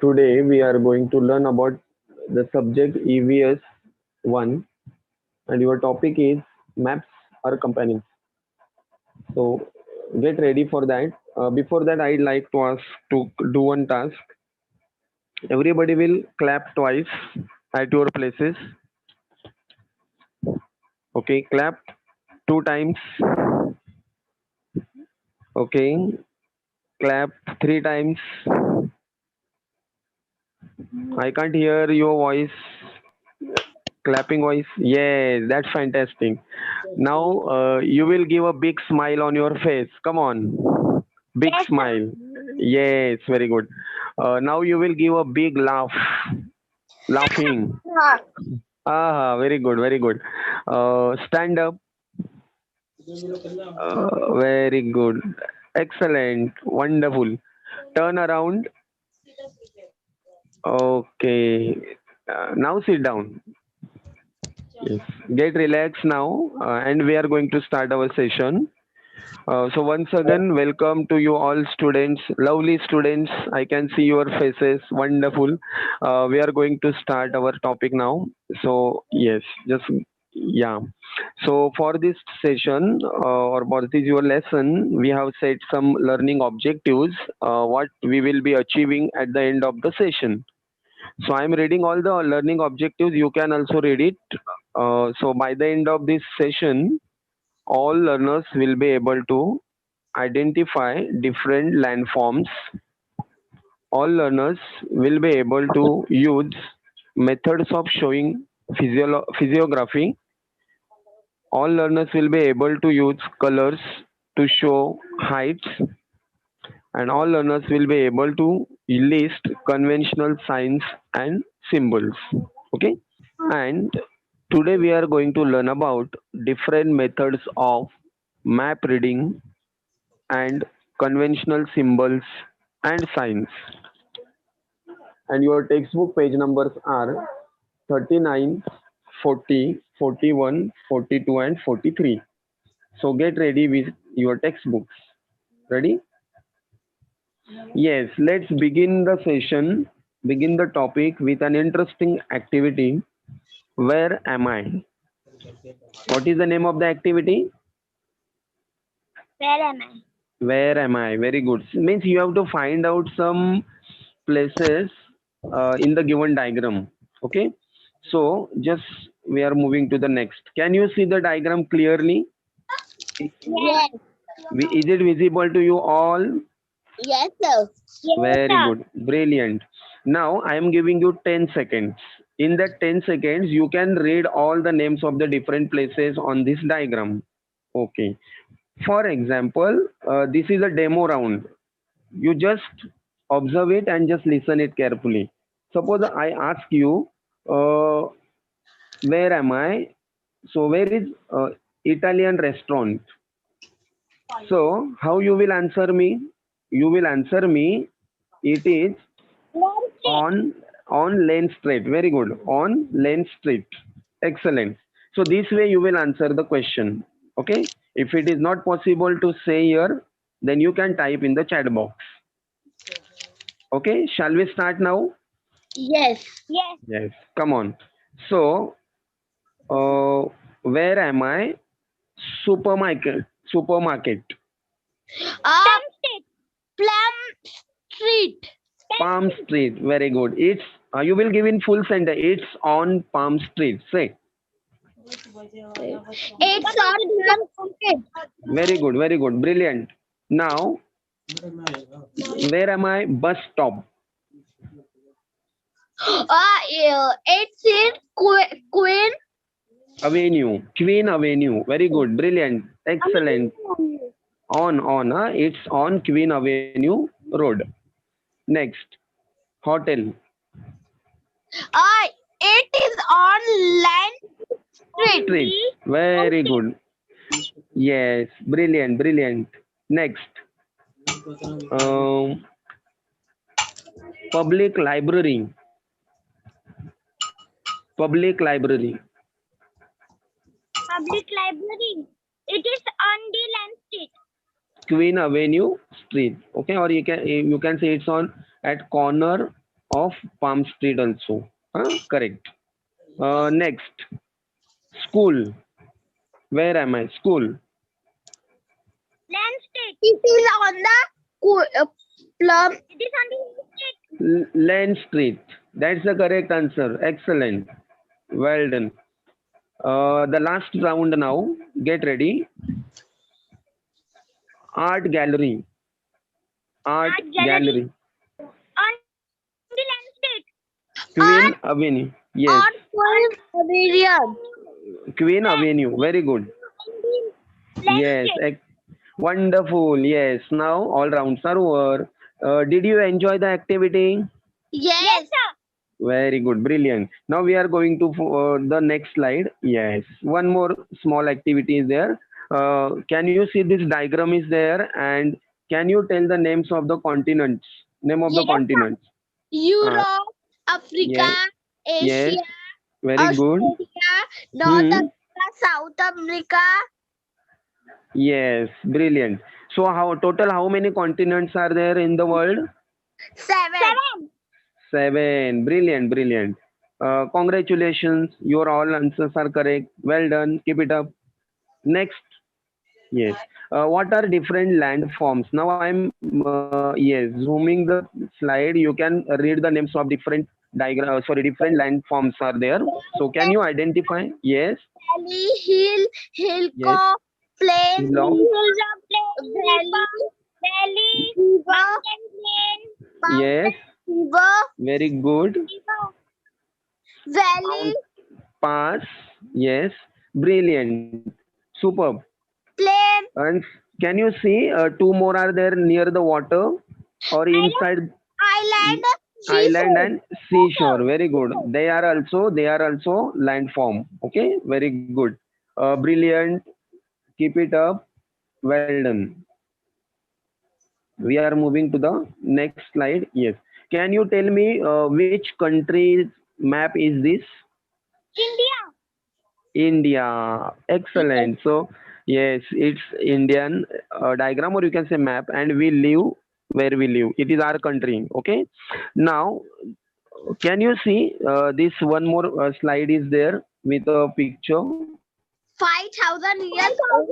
today we are going to learn about the subject EVS 1, and your topic is maps or companions. So get ready for that. Before that, I'd like to ask to do one task. Everybody will clap twice at your places. Okay, clap two times. Okay, clap three times. I can't hear your voice. Clapping voice. Yes, that's fantastic. Now you will give a big smile on your face. Come on. Big Yes, sir. smile. Yes, very good. Now you will give a big laugh. Laughing. Huh. Ah, very good, very good. Stand up. Very good. Excellent. Wonderful. Turn around. Okay. Now sit down. Yes. Get relaxed now, and we are going to start our session. So once again, welcome to you all students, lovely students. I can see your faces, wonderful. We are going to start our topic now. So yes, just yeah. So for this session or for this your lesson, we have set some learning objectives. What we will be achieving at the end of the session. So I'm reading all the learning objectives. You can also read it. So by the end of this session, all learners will be able to identify different landforms. All learners will be able to use methods of showing physiography. All learners will be able to use colors to show heights, and all learners will be able to list conventional signs and symbols. Okay, and today we are going to learn about different methods of map reading and conventional symbols and signs. And your textbook page numbers are 39, 40, 41, 42, and 43. So get ready with your textbooks. Ready? Yes, let's begin the session, begin the topic with an interesting activity. Where am I? What is the name of the activity? Where am I? Where am I? Very good. Means you have to find out some places in the given diagram. Okay. So just we are moving to the next. Can you see the diagram clearly? Yes. Is it visible to you all? Yes, sir. Yes, Very sir. good. Brilliant. Now I am giving you 10 seconds. In that 10 seconds, you can read all the names of the different places on this diagram. Okay. For example, this is a demo round. You just observe it and just listen it carefully. Suppose I ask you, where am I? So where is Italian restaurant? So how you will answer me? You will answer me. It is Landscape. on Lane Street. Very good. On Lane Street. Excellent. So this way you will answer the question. Okay. If it is not possible to say here, then you can type in the chat box. Okay. Shall we start now? Yes. Yes. Yes. Come on. So where am I? Supermarket. Supermarket. Plum Street. Plum Street. Palm Street. Very good. It's you will give in full sentence. It's on Palm Street. Say. It's on Plum Street. Very good. Very good. Brilliant. Now, where am I? Bus stop. Yeah. It's in Queen. Avenue. Queen Avenue. Very good. Brilliant. Excellent. On. It's on Queen Avenue Road. Next. Hotel. It is on Land Street. Street. Very good. Yes. Brilliant. Brilliant. Next. Um, public library. Public library. Public library. It is on the Land Street. Queen Avenue Street. Okay, or you can say it's on at corner of Palm Street also. Correct. Next, school. Where am I? School. Landscape. It is on the plum. It is on the Lane Street. That's the correct answer. Excellent. Well done. The last round now. Get ready. Art gallery. Art art gallery gallery. on the landscape. Queen Art Avenue. Yes. Queen Amelia. Queen Avenue. Very good. Yes. Landscape. Wonderful. Yes. Now all rounds are over. Did you enjoy the activity? Yes, sir. Very good. Brilliant. Now we are going to the next slide. Yes. One more small activity is there. Can you see this diagram is there? And can you tell the names of the continents? Name of the Yes, sir. continents. Uh, Europe, Africa, yes. Yes. Asia, Very good. Australia, North Hmm. America, South America. Yes. Brilliant. So how many continents are there in the world? Seven. Seven. Brilliant, brilliant. Congratulations. Your all answers are correct. Well done. Keep it up. Next. Yes. What are different landforms? Now I'm zooming the slide. You can read the names of different different landforms are there. So can you identify? Yes. Valley, hill, Yes. hilltop, plain, Long. hills of plain, valley, mountain plain, Yes. river, Very good. valley, Mount Pass. Yes. Brilliant. Superb. plain, And can you see two more are there near the water or inside island, island seashore. and seashore? Very good. They are also landform. Okay, very good. Brilliant. Keep it up. Well done. We are moving to the next slide. Yes. Can you tell me which country's map is this? India. India. Excellent. So, yes, it's Indian diagram, or you can say map, and we live where we live. It is our country. Okay. Now, can you see this one more slide is there with a picture? 5,000 years old.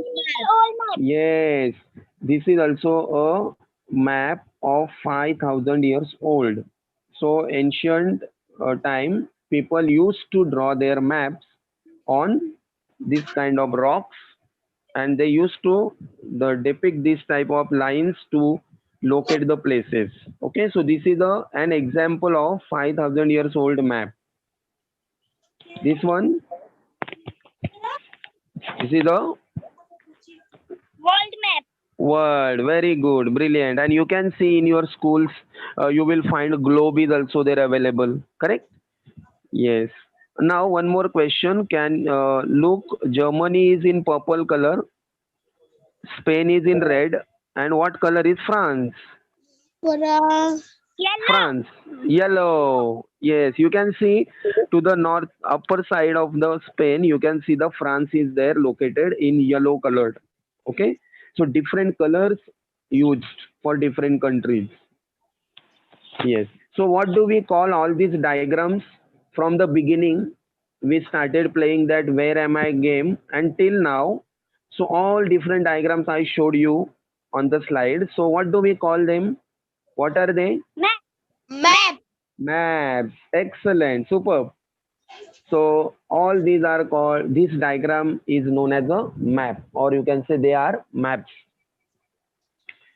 Yes, this is also a map of 5,000 years old. So, ancient time, people used to draw their maps on this kind of rocks, and they used to depict this type of lines to locate the places. Okay, so this is an example of 5,000 years old map. This one, this is the World map. world. Very good, brilliant. And you can see in your schools, you will find globe is also there available. Correct? Yes. Now one more question. Can look, Germany is in purple color, Spain is in red, and what color is France? Yellow. France, yellow. Yes, you can see to the north upper side of the Spain, you can see the France is there located in yellow colored. Okay, so different colors used for different countries. Yes. So what do we call all these diagrams? From the beginning, we started playing that where am I game until now. So all different diagrams I showed you on the slide. So what do we call them? What are they? Map. Map. Maps. Excellent. Superb. So all these are called, this diagram is known as a map, or you can say they are maps.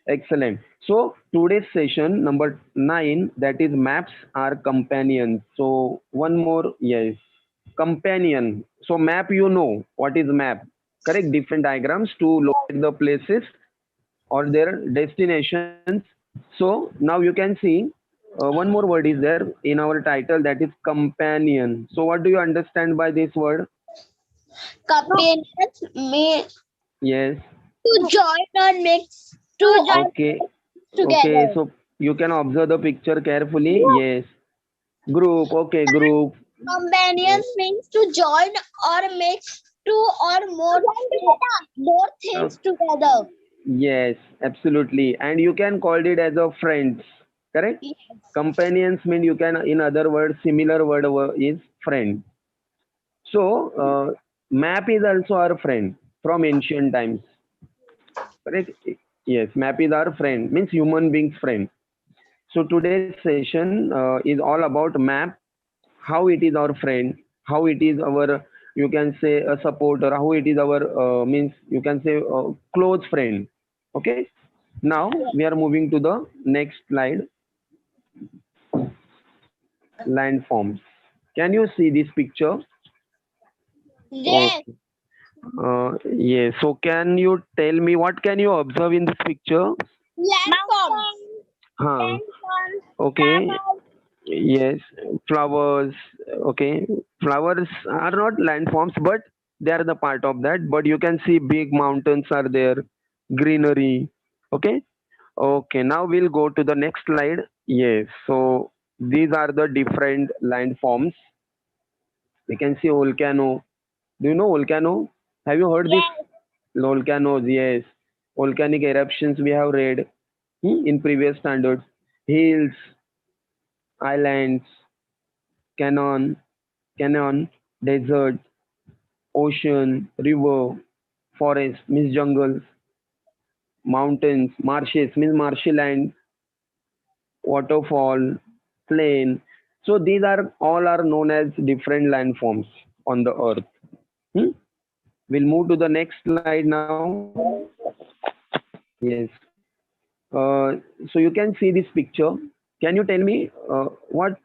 Excellent. So today's session number 9, that is maps are companions. So one more, yes, companion. So map, you know what is map, correct? Different diagrams to locate the places or their destinations. So now you can see one more word is there in our title, that is companion. So what do you understand by this word? Companions may Yes. to join or mix to join Okay. Okay. together. So you can observe the picture carefully. Yes. Group. Okay. Group. Yes. Companions means to join or mix two or more Uh, things together. yes. Absolutely. And you can call it as a friends. Correct? Yes. Companions mean, you can, in other words, similar word is friend. So map is also our friend from ancient times. Correct? Yes, map is our friend, means human being's friend. So today's session is all about map, how it is our friend, how it is our, you can say, a supporter, how it is our, means, you can say, close friend. Okay. Now we are moving to the next slide, landforms. Can you see this picture? Yes. Okay. Yes. So can you tell me what can you observe in this picture? Landforms. Huh. Landforms. Okay. Flowers. Yes, flowers. Okay, flowers are not landforms, but they are the part of that. But you can see big mountains are there, greenery. Okay, okay. Now we'll go to the next slide. Yes, so these are the different landforms. We can see volcano. Do you know volcano? Have you heard this? Yes. Volcanoes, yes. Volcanic eruptions we have read in previous standards. Hills, islands, canon, canyon, desert, ocean, river, forest means jungles, mountains, marshes means marshy land, waterfall, plain. So these are all are known as different landforms on the earth. Hmm? We'll move to the next slide now. Yes. So you can see this picture. Can you tell me what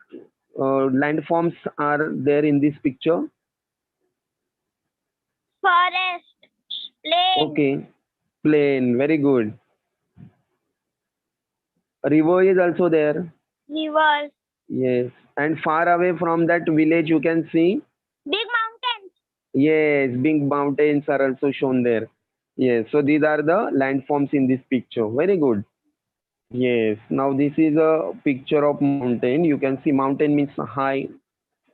landforms are there in this picture? Forest. Plain. Okay, plain. Very good. River is also there. Rivers. Yes. And far away from that village, you can see, Big mountains. yes, big mountains are also shown there. Yes. So these are the landforms in this picture. Very good. Yes. Now this is a picture of mountain. You can see mountain means high,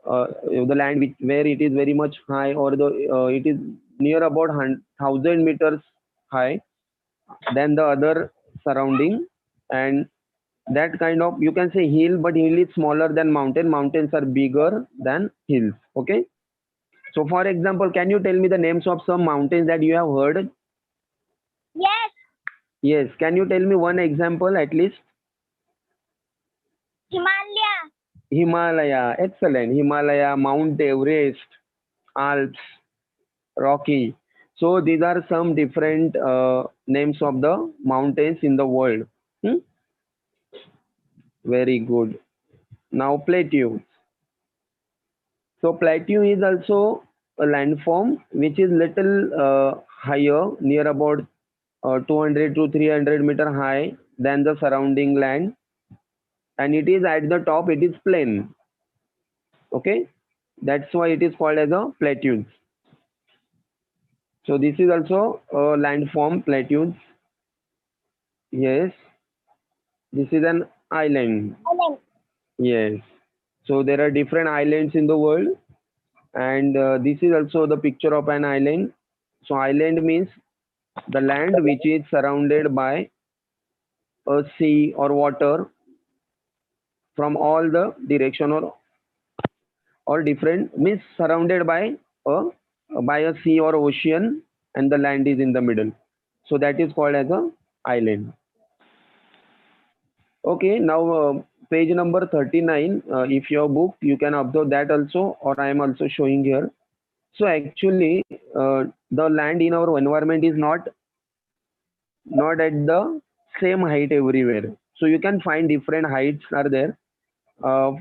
the land which, where it is very much high, or the it is near about 1,000 meters high than the other surrounding, and that kind of, you can say, hill, but hill is smaller than mountain. Mountains are bigger than hills. Okay. So for example, can you tell me the names of some mountains that you have heard? Yes. Yes, can you tell me one example at least? Himalaya. Himalaya, excellent. Himalaya, Mount Everest, Alps, Rocky. So these are some different names of the mountains in the world. Hmm? Very good. Now plateau. So plateau is also a landform which is little higher, near about 200 to 300 meter high than the surrounding land, and it is at the top. It is plain. Okay, that's why it is called as a plateau. So this is also a landform, plateau. Yes, this is an island. Island. Yes. So there are different islands in the world, and this is also the picture of an island. So island means the land which is surrounded by a sea or water from all the direction, or different means surrounded a by a sea or ocean, and the land is in the middle. So that is called as a island. Okay, now page number 39. If your book, you can observe that also, or I am also showing here. So actually, the land in our environment is not at the same height everywhere. So you can find different heights are there. Uh,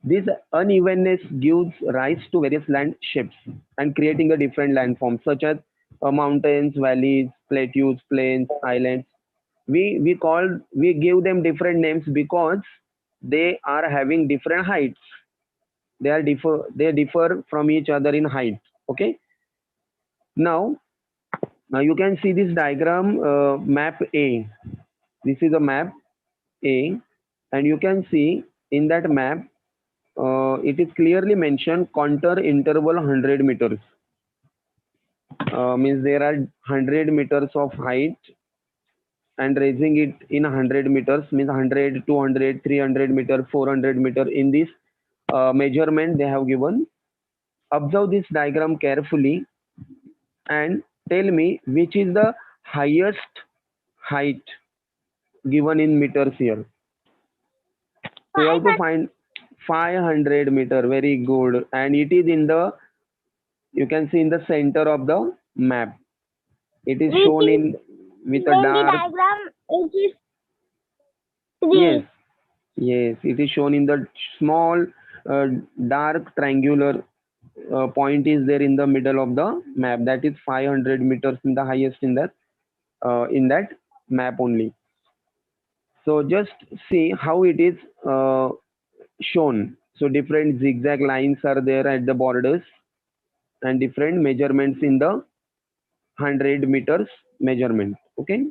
this unevenness gives rise to various land shapes and creating a different landforms such as mountains, valleys, plateaus, plains, islands. We give them different names because they are having different heights. They differ from each other in height. Okay. Now you can see this diagram, map A. This is a map A, and you can see in that map, it is clearly mentioned contour interval 100 meters. Means there are 100 meters of height, and raising it in 100 meters, means 100, 200, 300 meter, 400 meter. In this measurement they have given. Observe this diagram carefully and tell me which is the highest height given in meters here. So you have to find 500 meter. Very good. And it is in the, you can see in the center of the map. It is shown in with a In the dark. diagram, it is Yes, 3. yes. It is shown in the small uh, dark triangular point is there in the middle of the map. That is 500 meters in the highest in that map only. So just see how it is shown. So different zigzag lines are there at the borders and different measurements in the 100 meters measurement. Okay,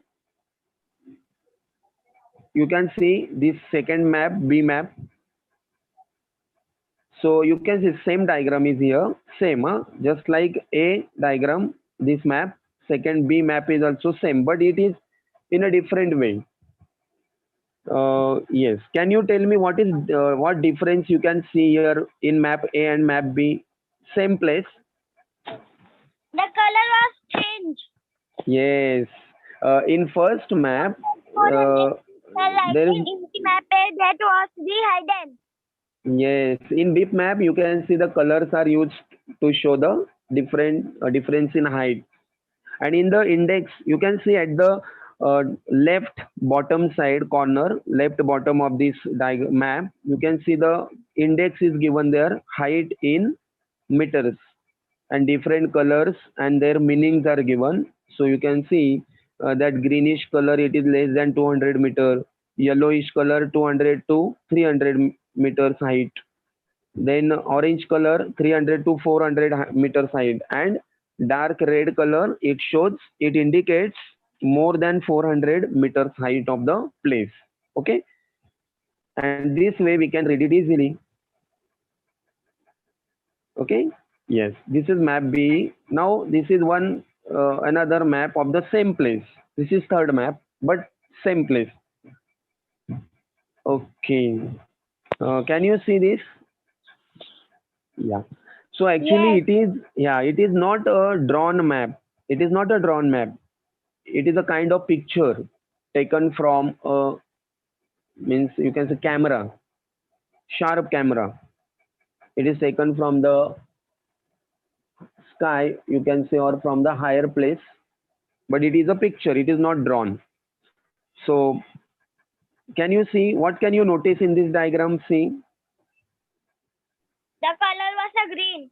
you can see this second map, B map. So you can see same diagram is here, same, just like A diagram, this map, second B map is also same, but it is in a different way. Yes, can you tell me what difference you can see here in map A and map B? Same place. The color was changed. Yes. In first map, Like there is, in the map, that was the hidden. yes. In BIP map, you can see the colors are used to show the difference in height. And in the index, you can see at the left bottom side corner, left bottom of this map, you can see the index is given there, height in meters, and different colors and their meanings are given. So you can see that greenish color, it is less than 200 meter, yellowish color 200 to 300 meters height, then orange color 300 to 400 meters height, and dark red color, it indicates more than 400 meters height of the place. Okay, and this way we can read it easily. Okay, yes, this is map B. Now this is one another map of the same place. This is third map, but same place. Okay, can you see this? Yeah. So actually Yes. it is, yeah, it is not a drawn map. It is not a drawn map. It is a kind of picture taken from a, means you can say camera, sharp camera. It is taken from the sky, you can say, or from the higher place, but it is a picture. It is not drawn. So can you see, what can you notice in this diagram? See, The color was a green.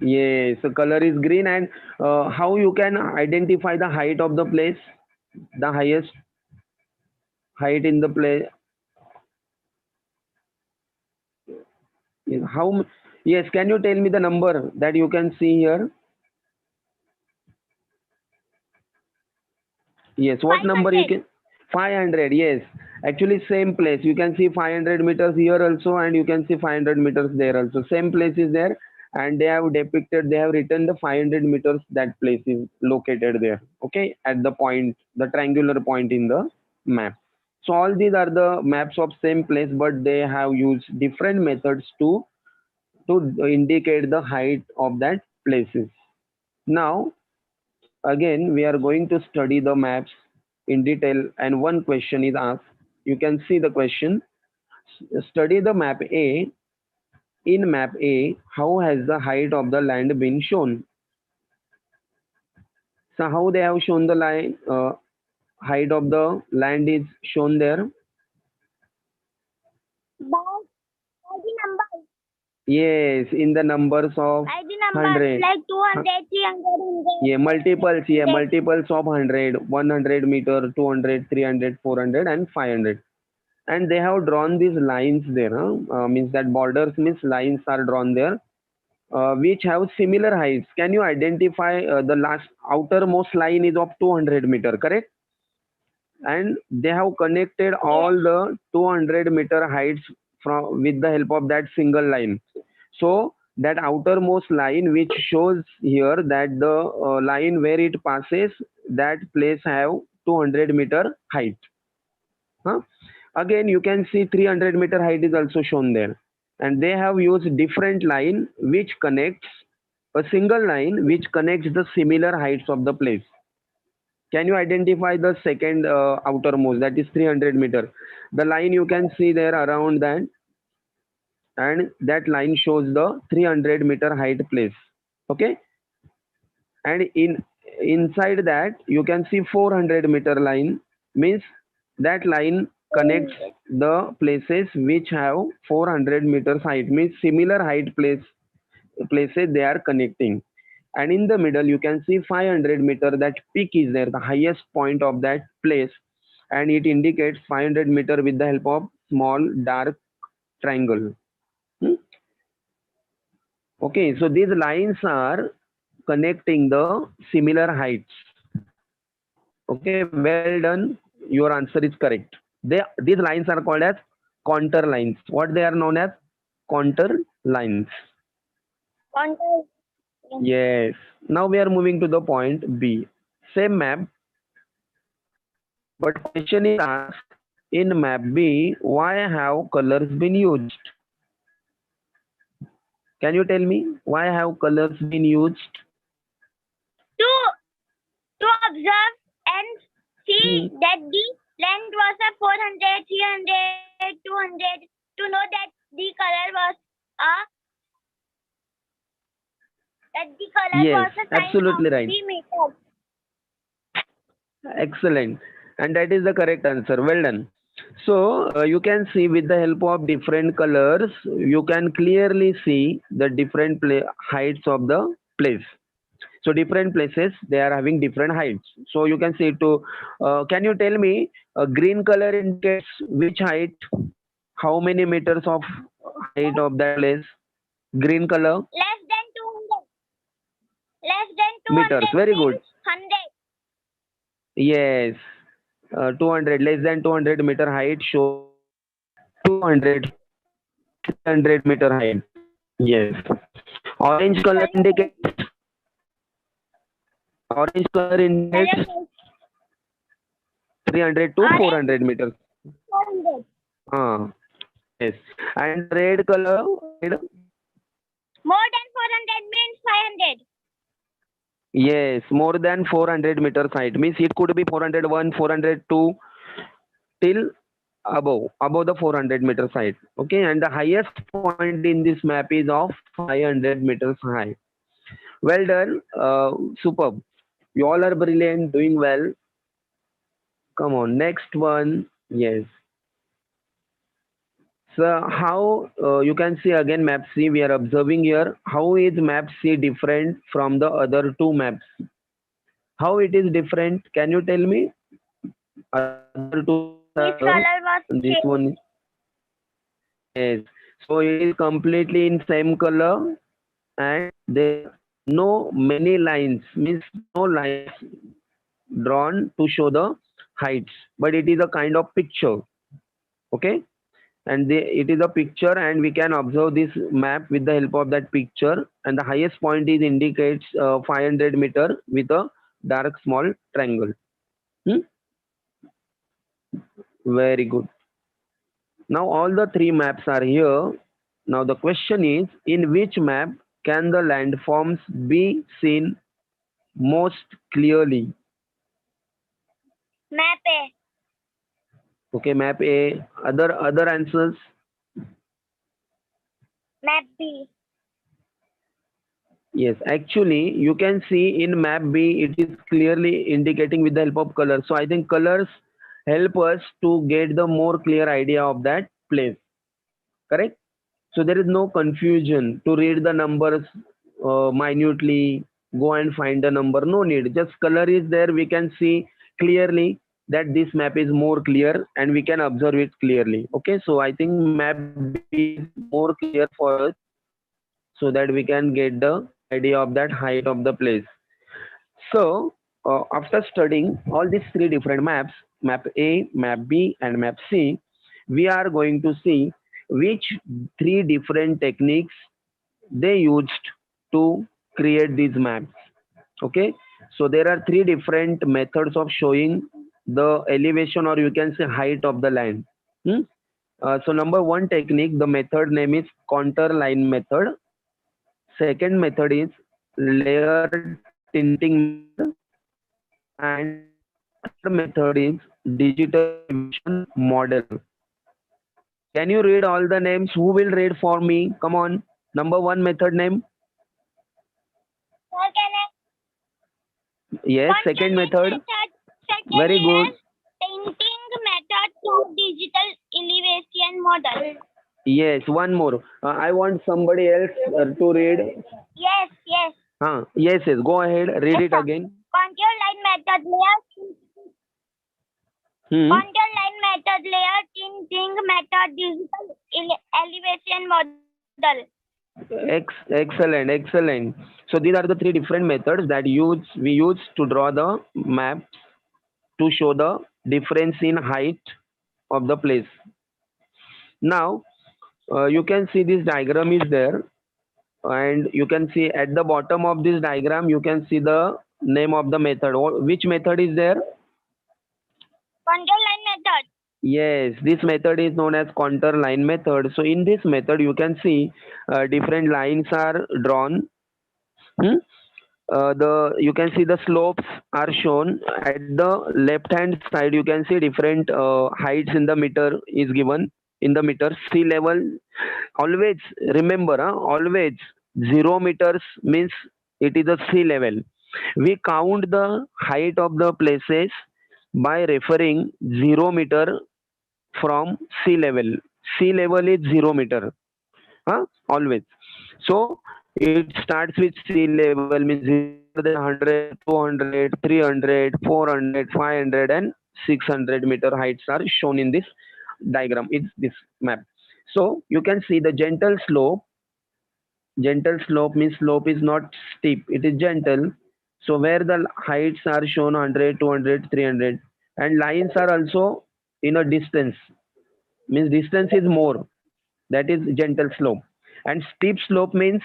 yes, the color is green. And how you can identify the height of the place, the highest height in the place? How? Yes, can you tell me the number that you can see here? Yes, what number you 500. can? 500. Yes, actually same place. You can see 500 meters here also, and you can see 500 meters there also. Same place is there, and they have depicted. They have written the 500 meters that place is located there. Okay, at the point, the triangular point in the map. So all these are the maps of same place, but they have used different methods to indicate the height of that places. Now, again, we are going to study the maps in detail, and one question is asked. You can see the question. Study the map A. In map A, how has the height of the land been shown? So how they have shown the line, height of the land is shown there. By the number. Yes, in the numbers of By the numbers 100. like 200, 300. Yeah, multiples. Yeah, multiples of 100, 100 meter, 200, 300, 400, and 500. And they have drawn these lines there, means that borders means lines are drawn there, which have similar heights. Can you identify the last outermost line is of 200 meter, correct? And they have connected all the 200 meter heights from with the help of that single line. So that outermost line which shows here, that the line where it passes, that place have 200-meter height. Huh? Again, you can see 300-meter height is also shown there. And they have used different line which connects, a single line which connects the similar heights of the place. Can you identify the second outermost, that is 300-meter? The line you can see there around that, and that line shows the 300-meter height place. Okay, and inside that you can see 400-meter line, means that line connects the places which have 400 meters height, means similar height places they are connecting. And in the middle you can see 500-meter, that peak is there, the highest point of that place, and it indicates 500-meter with the help of small dark triangle. Hmm? Okay, so these lines are connecting the similar heights. Okay, well done. Your answer is correct. These lines are called as contour lines. What they are known as? Contour lines. Contour. Yes. Now we are moving to the point B. Same map, but question is asked in map B, why have colors been used? Can you tell me why have colors been used? To observe and see that the length was a 400, 300, 200. To know that the color was Yes, a sign absolutely of right. 3 meters. Excellent. And that is the correct answer. Well done. So you can see with the help of different colors, you can clearly see the different heights of the place. So different places, they are having different heights. So you can see can you tell me green color indicates which height? How many meters of height of that place? Green color? Less than 200. Less than 200 Meters. Very good. 100. Yes. 200, less than 200-meter height shows 200, 300-meter height. Yes. Orange color indicates 300 to 400 meters. 400. Yes. And red color, red? More than 400 means 500. Yes, more than 400 meters height. Means it could be 401, 402 till above the 400 meters height. Okay, and the highest point in this map is of 500 meters high. Well done. Superb. You all are brilliant, doing well. Come on, next one. Yes. So how you can see again map C, we are observing here. How is map C different from the other two maps? How it is different? Can you tell me? Other two This color was this one. Yes. So it is completely in same color, and there no many lines, means no lines drawn to show the heights, but it is a kind of picture. Okay, and it is a picture, and we can observe this map with the help of that picture, and the highest point is indicates 500-meter with a dark small triangle. Very good. Now all the three maps are here. Now the question is, in which map can the landforms be seen most clearly? Map A. Okay, map A. Other answers? Map B. Yes, actually you can see in map B it is clearly indicating with the help of colors. So I think colors help us to get the more clear idea of that place. Correct? So there is no confusion to read the numbers minutely, go and find the number. No need. Just color is there. We can see clearly that this map is more clear and we can observe it clearly. Okay, so I think map B is more clear for us so that we can get the idea of that height of the place. So after studying all these three different maps, map A, map B, and map C, we are going to see which three different techniques they used to create these maps. Okay, so there are three different methods of showing the elevation, or you can say height of the land. Hmm? So number one technique, the method name is contour line method. Second method is layer tinting method, and third method is digital elevation model. Can you read all the names? Who will read for me? Come on. Number one method name. Sir, can I? Yes. Contour Second line method. method. Second Very good. is painting method to digital elevation model. Yes. One more. I want somebody else to read. Yes, yes. Yes. Yes. Go ahead. Read Yes, it sir. again. Contour line method layer. Hmm. Contour line method layer tinting method digital elevation model. Excellent. Excellent. So these are the three different methods that we use to draw the map to show the difference in height of the place. Now, you can see this diagram is there, and you can see at the bottom of this diagram, you can see the name of the method. Which method is there? Contour line method. Yes, this method is known as contour line method. So in this method, you can see different lines are drawn. Hmm? The you can see the slopes are shown at the left hand side. You can see different heights in the meter is given in the meter. Sea level, always remember, always 0 meters means it is a sea level. We count the height of the places by referring 0 meter from sea level. Sea level is 0 meter, always. So it starts with sea level means 0 than 100, 200, 300, 400, 500, and 600 meter heights are shown in this diagram. It's this map. So you can see the gentle slope. Gentle slope means slope is not steep, it is gentle. So where the heights are shown 100, 200, 300, and lines are also in a distance, means distance is more, that is gentle slope. And steep slope means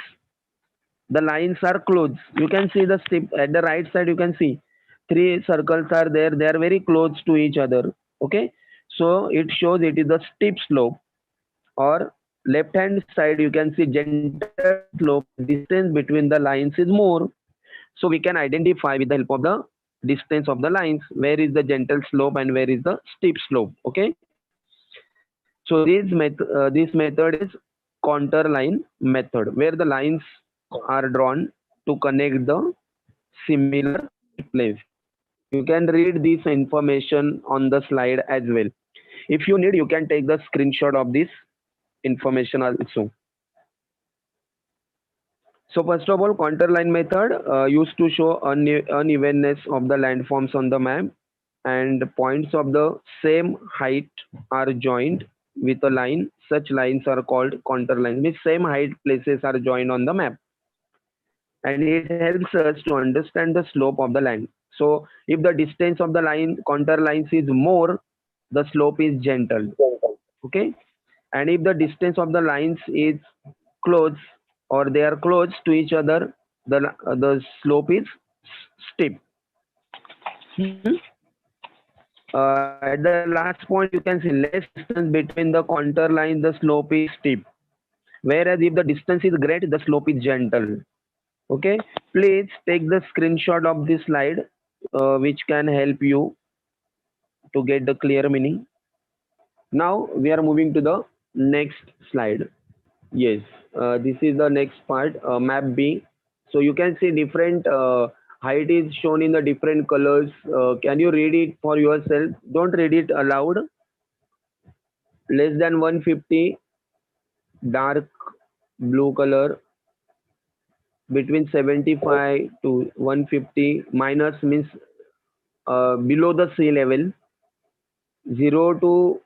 the lines are close. You can see the steep at the right side, you can see three circles are there, they are very close to each other. Okay, so it shows it is a steep slope. Or left hand side, you can see gentle slope, distance between the lines is more. So we can identify with the help of the distance of the lines where is the gentle slope and where is the steep slope. Okay, so this method is contour line method, where the lines are drawn to connect the similar place. You can read this information on the slide as well. If you need, you can take the screenshot of this information also. So first of all, contour line method used to show unevenness of the landforms on the map, and points of the same height are joined with a line. Such lines are called contour lines. Means same height places are joined on the map, and it helps us to understand the slope of the line. So if the distance of the line contour lines is more, the slope is gentle. Okay, and if the distance of the lines is close, or they are close to each other, the slope is steep. Hmm? At the last point, you can see less distance between the contour lines, the slope is steep. Whereas if the distance is great, the slope is gentle. Okay, please take the screenshot of this slide, which can help you to get the clear meaning. Now we are moving to the next slide. Yes, this is the next part, map B. So you can see different height is shown in the different colors. Can you read it for yourself? Don't read it aloud. Less than 150, dark blue color. Between 75 to 150, minus means below the sea level. 0 to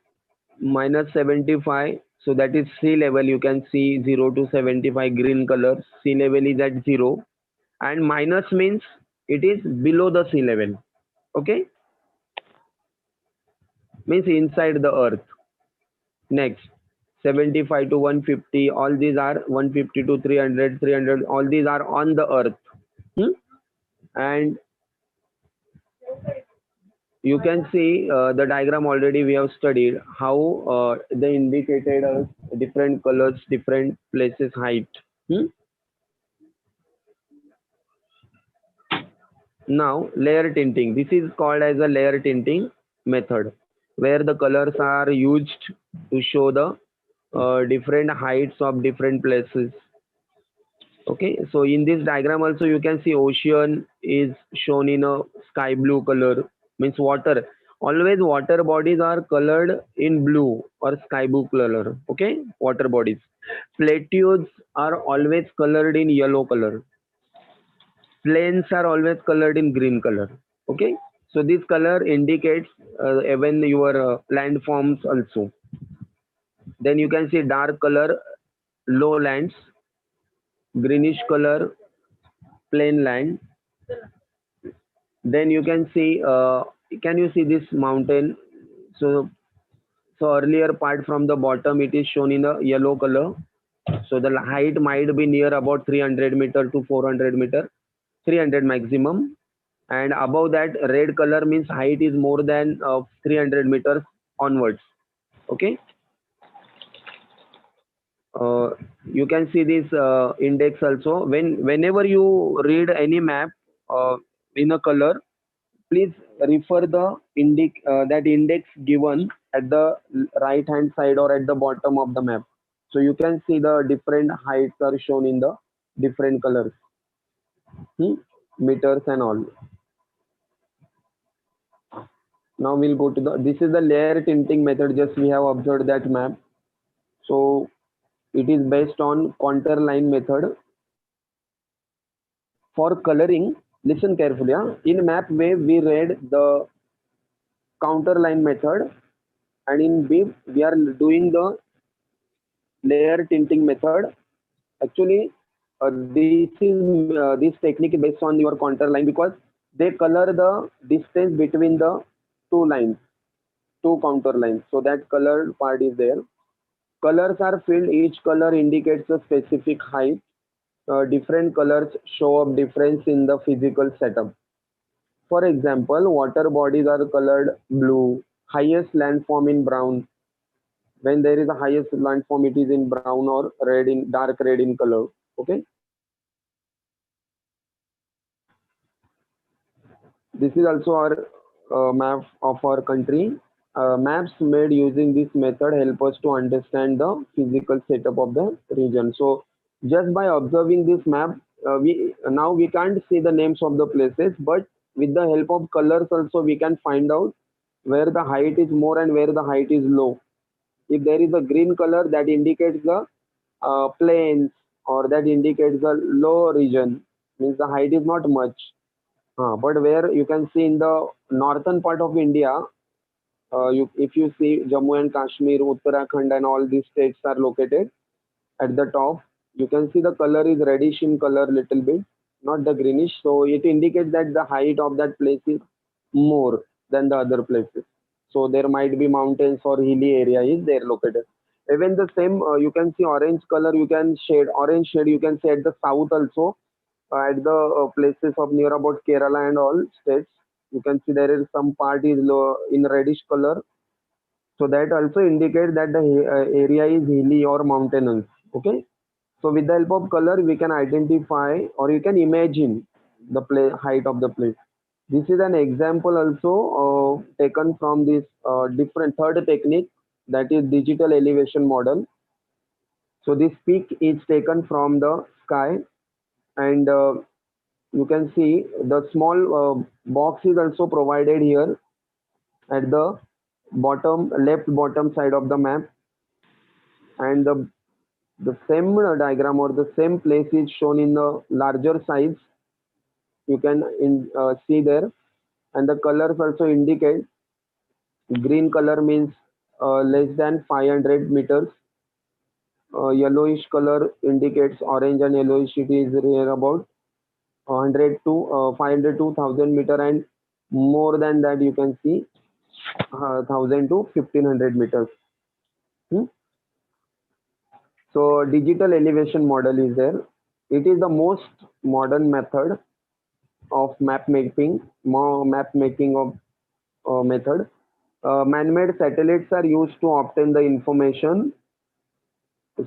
minus 75, so that is sea level. You can see 0 to 75 green color, sea level is at 0. And minus means it is below the sea level. Okay, means inside the earth. Next, 75 to 150, all these are 150 to 300, 300, all these are on the earth. Hmm? And You can see the diagram already we have studied how they indicated us different colors, different places, height. Hmm? Now layer tinting. This is called as a layer tinting method, where the colors are used to show the different heights of different places. Okay, so in this diagram also you can see ocean is shown in a sky blue color, means water. Always water bodies are colored in blue or sky blue color. Okay, water bodies. Plateaus are always colored in yellow color. Plains are always colored in green color. Okay, so this color indicates even your landforms also. Then you can see dark color lowlands, greenish color plain land. Then you can you see this mountain? So earlier part from the bottom it is shown in a yellow color. So the height might be near about 300 meter to 400 meter, 300 maximum. And above that red color means height is more than 300 meters onwards. Okay. uh, you can see this index also. Whenever you read any map in a color, please refer the that index given at the right hand side or at the bottom of the map. So you can see the different heights are shown in the different colors, hmm? Meters and all. Now we'll go to the, this is the layer tinting method. Just we have observed that map. So it is based on contour line method. For coloring, listen carefully. In map way, we read the counter line method, and in BIM, we are doing the layer tinting method. Actually, this technique is based on your contour line because they color the distance between the two lines, two contour lines. So that colored part is there. Colors are filled. Each color indicates a specific height. Different colors show up difference in the physical setup. For example, water bodies are colored blue, highest landform in brown. When there is a highest landform, it is in brown or red in dark red in color. Okay. This is also our map of our country. Maps made using this method help us to understand the physical setup of the region. So just by observing this map, we can't see the names of the places, but with the help of colors also we can find out where the height is more and where the height is low. If there is a green color, that indicates the plains, or that indicates the low region, means the height is not much. But where you can see in the northern part of India, if you see Jammu and Kashmir, Uttarakhand, and all these states are located at the top, you can see the color is reddish in color little bit, not the greenish. So it indicates that the height of that place is more than the other places. So there might be mountains or hilly area is there located. Even the same, you can see orange color. You can shade orange shade. You can see at the south also, at the places of near about Kerala and all states. You can see there is some part is low, in reddish color. So that also indicates that the area is hilly or mountainous. Okay. So with the help of color, we can identify or you can imagine the height of the place. This is an example also taken from this different third technique, that is digital elevation model. So this peak is taken from the sky, and you can see the small box is also provided here at the bottom left bottom side of the map, and the same diagram or the same place is shown in the larger size. You can see there, and the colors also indicate. Green color means less than 500 meters. Yellowish color indicates orange and yellowish. It is near about 100 to 500 to 1000 meter, and more than that you can see 1000 to 1500 meters. Hmm? So digital elevation model is there. It is the most modern method of map making of method. Man-made satellites are used to obtain the information.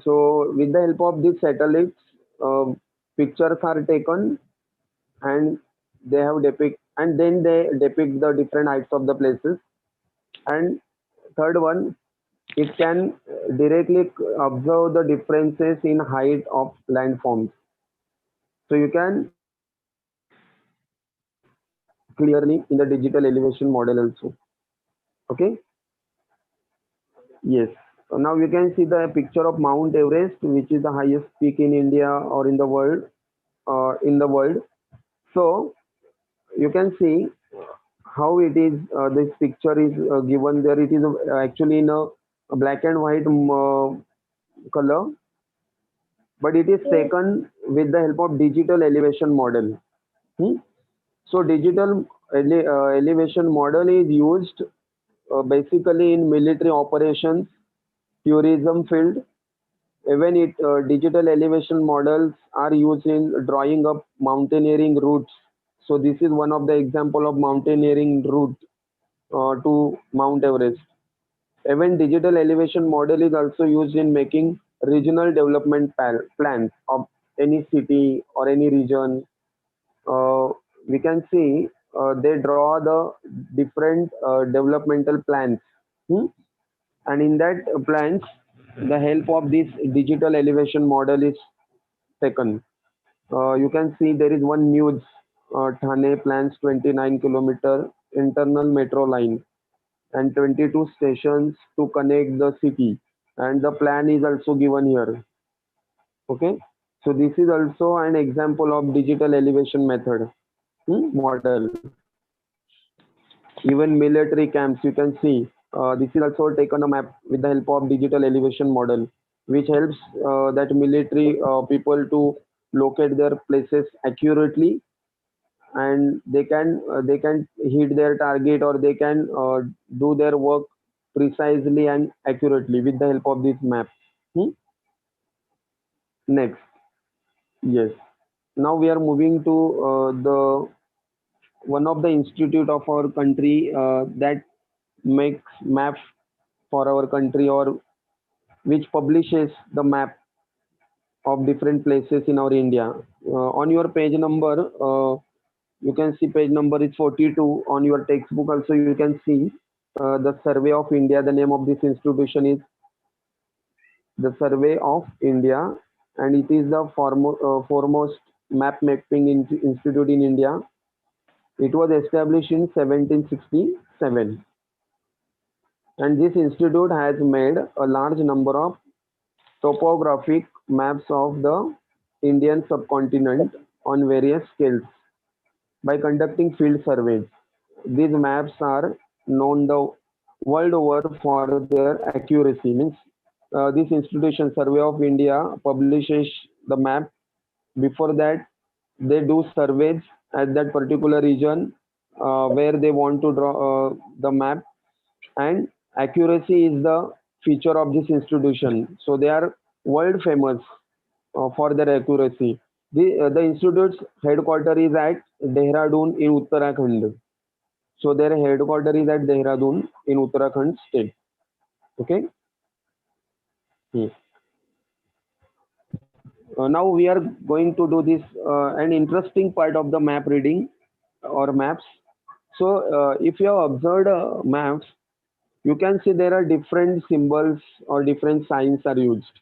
So with the help of these satellites, uh, pictures are taken and they have depict and then they depict the different heights of the places. And third one, it can directly observe the differences in height of landforms. So you can clearly in the digital elevation model also. Okay. Yes. So now you can see the picture of Mount Everest, which is the highest peak in India or in the world. In the world. So you can see how it is. This picture is given there. It is actually in a black and white color, but it is taken with the help of digital elevation model. Hmm? So digital elevation model is used basically in military operations, tourism field. Even digital elevation models are used in drawing up mountaineering routes. So this is one of the example of mountaineering route to Mount Everest. Even digital elevation model is also used in making regional development plans of any city or any region. uh, we can see they draw the different developmental plans. Hmm? And in that plans, the help of this digital elevation model is taken. You can see there is one news. Thane plans 29-kilometer internal metro line and 22 stations to connect the city. And the plan is also given here. Okay. So this is also an example of digital elevation method. Model. Even military camps, you can see this is also taken a map with the help of digital elevation model, which helps that military people to locate their places accurately, and they can hit their target, or they can do their work precisely and accurately with the help of this map. Hmm? Next, yes. Now we are moving to the one of the institute of our country that makes maps for our country, or which publishes the map of different places in our India. On your page number, you can see page number is 42 on your textbook. Also, you can see the Survey of India. The name of this institution is the Survey of India, and it is the foremost map mapping institute in India. It was established in 1767, and this institute has made a large number of topographic maps of the Indian subcontinent on various scales by conducting field surveys. These maps are known the world over for their accuracy. Means this institution, Survey of India, publishes the map. Before that, they do surveys at that particular region where they want to draw the map, and accuracy is the feature of this institution. So they are world famous for their accuracy. The institute's headquarters is at Dehradun in Uttarakhand. So their headquarters is at Dehradun in Uttarakhand state. Okay. Hmm. Now we are going to do this an interesting part of the map reading or maps. So if you have observed maps, you can see there are different symbols or different signs are used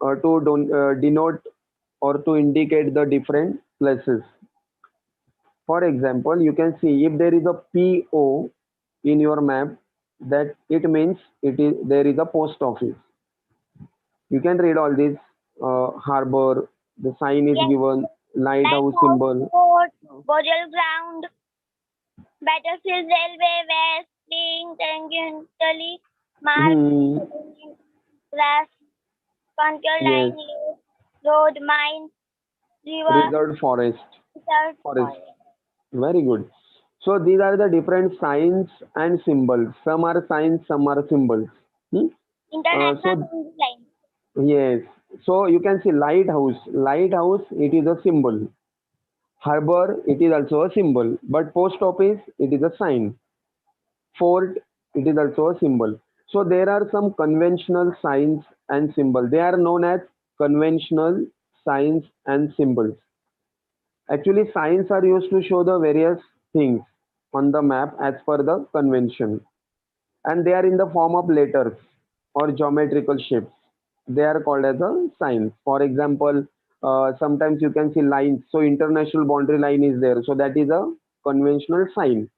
to denote or to indicate the different places. For example, you can see if there is a PO in your map, that it means it is there is a post office. You can read all this harbor. The sign is Yes, given lighthouse lighthouse, symbol. fort, burial ground, battlefield, railway, west, being tangentially marked, Hmm. grass, contour Yes. line, road, mine, river, Reserved forest. desert, Forest. forest. Very good. So these are the different signs and symbols. Some are signs, some are symbols. Hmm? International So cruise line. yes. So you can see lighthouse. Lighthouse, it is a symbol. Harbor, it is also a symbol. But post office, it is a sign. Fort, it is also a symbol. So there are some conventional signs and symbols. They are known as conventional signs and symbols. Actually, signs are used to show the various things on the map as per the convention, and they are in the form of letters or geometrical shapes. They are called as a signs. For example, sometimes you can see lines. So international boundary line is there. So that is a conventional sign.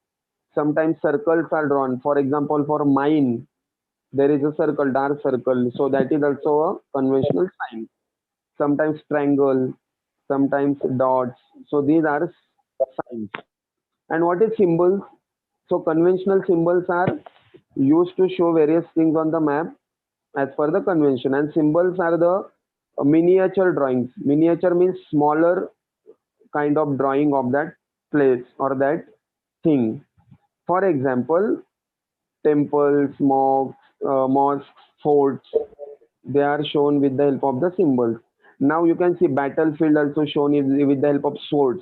Sometimes circles are drawn. For example, for mine, there is a circle, dark circle. So that is also a conventional sign. Sometimes triangle, sometimes dots. So these are signs. And what is symbols? So conventional symbols are used to show various things on the map as per the convention, and symbols are the miniature drawings. Miniature means smaller kind of drawing of that place or that thing. For example, temples, mosques, forts, they are shown with the help of the symbols. Now you can see battlefield also shown with the help of swords.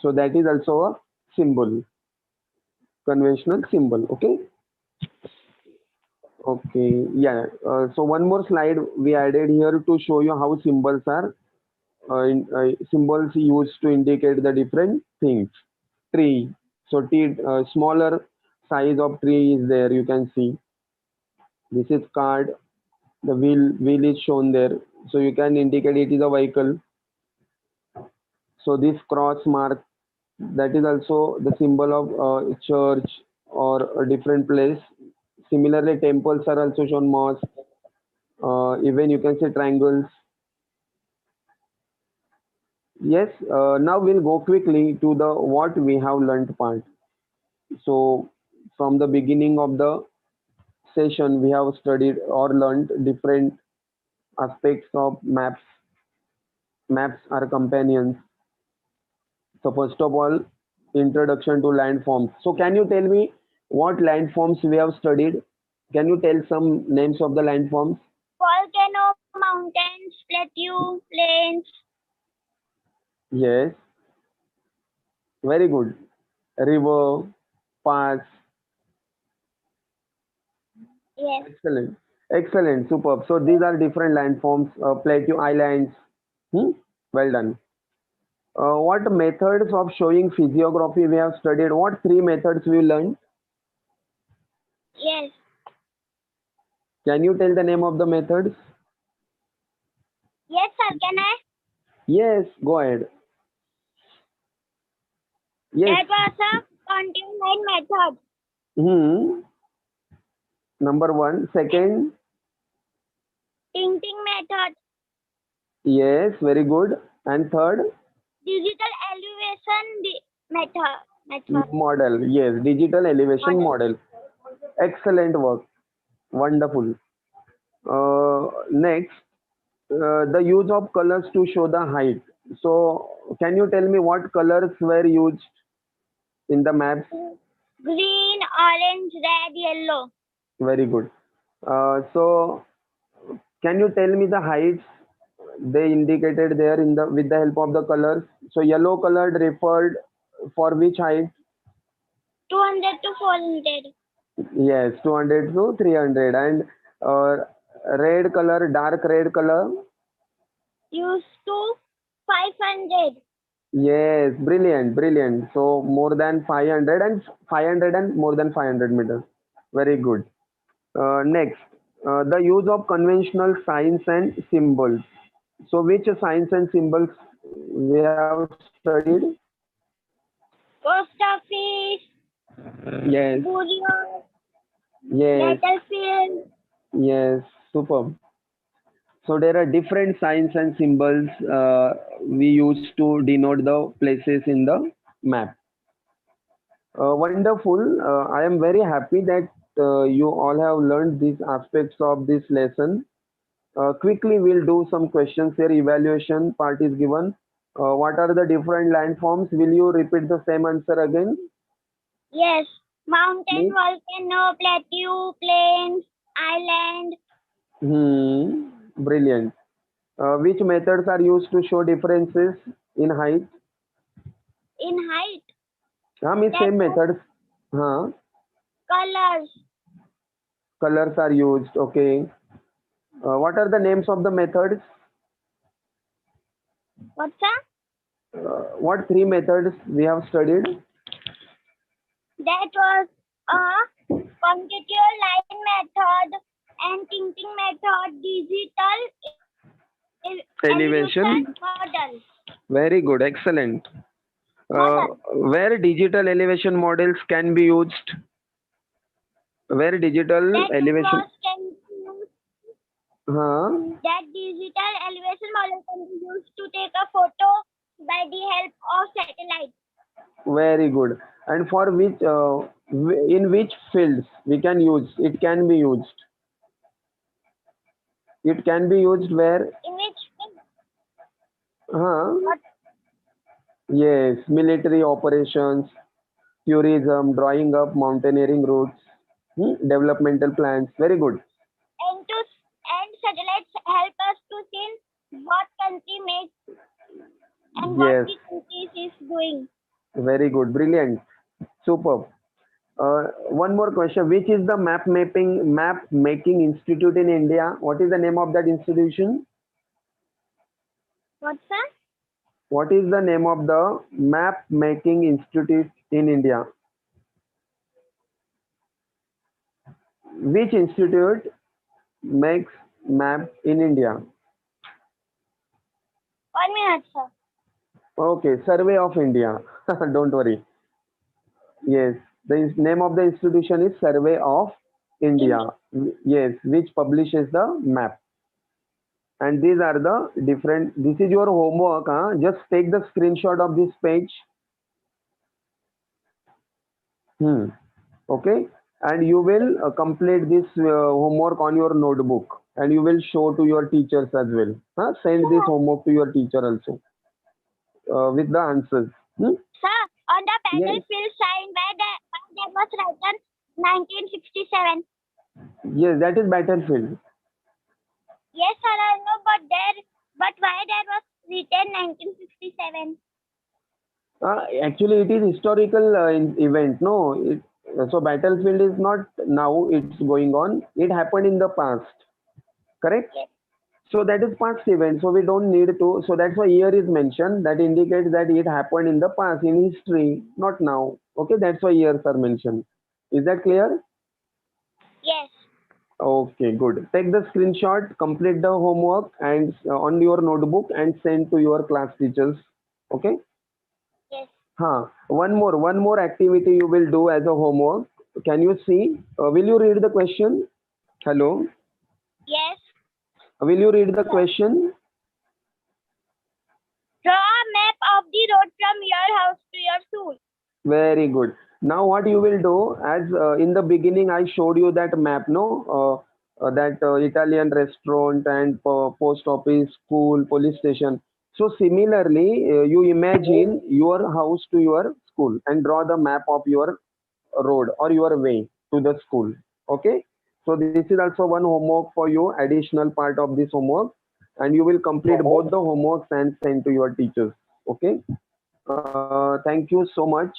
So that is also a symbol, conventional symbol. Okay. Okay. Yeah. So one more slide we added here to show you how symbols are symbols used to indicate the different things. Tree. So smaller size of tree is there. You can see this is card. The wheel is shown there. So you can indicate it is a vehicle. So this cross mark, that is also the symbol of church or a different place. Similarly, temples are also shown, mosques. Even you can say triangles. Yes. Now we'll go quickly to the what we have learned part. So from the beginning of the session, we have studied or learned different aspects of maps. Maps are companions. So first of all, introduction to landforms. So can you tell me what landforms we have studied? Can you tell some names of the landforms? Volcano, mountains, plateau, plains. Yes, very good. River, pass, Yes. excellent, excellent, superb. So these are different landforms, plateau islands. Hmm? Well done. What methods of showing physiography we have studied? What three methods we learned? Yes. Can you tell the name of the methods? Yes, sir. Can I? Yes, go ahead. Yes. That was a continuous method. Hmm. Number one. Second. Tinting method. Yes, very good. And third, Digital elevation method. Method. model. Yes, digital elevation Model. model. Excellent work. Wonderful. Next, the use of colors to show the height. So, can you tell me what colors were used in the maps? Green, orange, red, yellow. Very good. So, can you tell me the heights they indicated there in the with the help of the colors? So, yellow colored referred for which height? 200 to 400. Yes, 200 to 300. And uh, red color, dark red color. Used to 500. Yes, brilliant, brilliant. So more than 500 and 500 and more than 500 meters. Very good. Next, the use of conventional signs and symbols. So which signs and symbols we have studied? Post office, Yes, burial, yes, battlefield. yes, superb. So there are different signs and symbols we use to denote the places in the map. Wonderful. I am very happy that you all have learned these aspects of this lesson. Quickly, we'll do some questions here. Evaluation part is given. What are the different landforms? Will you repeat the same answer again, Yes. Mountain, please? volcano, plateau, plains, island. Hmm. Brilliant. Which methods are used to show differences in height? In height. Means That same was methods. Huh? Colors. Colors are used. Okay. What are the names of the methods? What's that? What three methods we have studied? That was a conjecture line method and tinting method, digital Elevation. model. Very good. Excellent. Model. Where digital elevation models can be used? Where digital That elevation? was can be used. Huh? That digital elevation model can be used to take a photo by the help of satellite. Very good. And for which, in which fields we can use? It can be used. It can be used where? In which Huh? what Yes, military operations, tourism, drawing up mountaineering routes, developmental plans. Very good. and satellites help us to see what country makes and what Yes, the country is doing. very good. Brilliant. Superb. One more question. Which is the map making institute in India? What is the name of that institution? What's that? What is the name of the map making institute in India? Which institute makes map in India? 1 minute, sir. Okay, Survey of India. Don't worry. Yes, the name of the institution is Survey of India. Yes, which publishes the map. And these are the different. This is your homework. Huh? Just take the screenshot of this page. Okay, and you will complete this homework on your notebook, and you will show to your teachers as well. Huh? Send this homework to your teacher also with the answers. Sir, on the Yes, battlefield sign where that was written 1967. yes, that is battlefield. Yes, sir, I know, but why that was written 1967? Actually, it is historical event. No, so battlefield is not now. It's going on. It happened in the past. Correct. Yes. So that is past event. So we don't need to. So that's why year is mentioned. That indicates that it happened in the past, in history, not now. Okay, that's why years are mentioned. Is that clear? Yes. Okay, good. Take the screenshot, complete the homework, and on your notebook, and send to your class teachers. Okay. Yes. One more activity you will do as a homework. Can you see? Will you read the question? Hello. Yes. Will you read the Sir. question? Draw a map of the road from your house to your school. Very good. Now what you will do, as in the beginning I showed you that map, no? That Italian restaurant and post office, school, police station. So similarly, you imagine your house to your school and draw the map of your road or your way to the school. Okay. So this is also one homework for you, additional part of this homework, and you will complete both the homeworks and send to your teachers. Okay. Thank you so much.